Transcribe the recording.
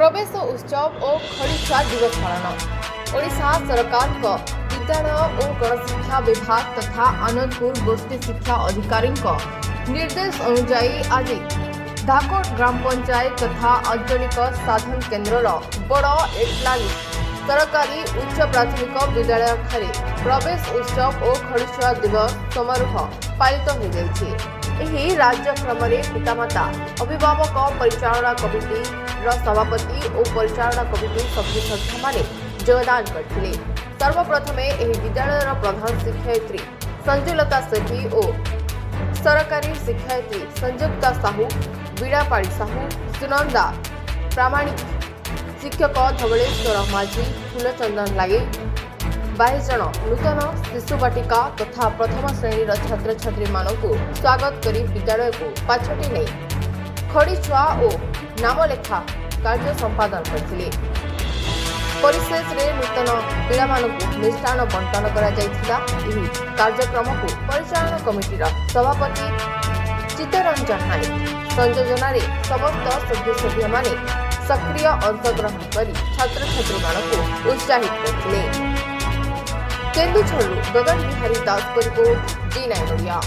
प्रवेश उत्सव और खड़ीछुआ दिवस पालन ओडिशा सरकार विद्यालय और गणशिक्षा विभाग तथा आनंदपुर गोष्ठी शिक्षा अधिकारी निर्देश अनुसार आज धाकोट ग्राम पंचायत तथा आंचलिक साधन केन्द्र बड़ एटलाली सरकारी उच्च प्राथमिक विद्यालय ठारे प्रवेश उत्सव और खड़ीछुआ दिवस समारोह पालित हो जाइए। राज्यक्रम पितामाता अभिभावक परिचालना कमिटी सभापति और परिचालना कमिटी सभ्य सदस्य माने योगदान करथिले। सर्वप्रथमे एही विद्यालयर प्रधान शिक्षयित्री संजुलता सेठी और सरकारी शिक्षयित्री संयुक्ता साहू बीड़ापाड़ी साहू सुनंदा प्रामाणिक शिक्षक धवलेश्वर माझी फूलचंदन लागे 22 जन नूतन शिशु बाटिका तथा प्रथम श्रेणी छात्र छात्री मानक स्वागत करी विद्यालय को पाछटी नहीं खड़ीछुआ और नामलेखा कार्य संपादन करथिले। परिशेष रे नूतन पिला मानक मिष्टान बंटन करा जायथिला। एही कार्यक्रम को परिचालन कमिटीर सभापति चित्तरंजन नायक संयोजन समस्त सदस्य माने सक्रिय अंशग्रहण करी छात्र छात्री मानक उत्साहित करथिले। केन्दुझरु गगन बिहारी दास को रिपोर्ट जी9 मीडिया।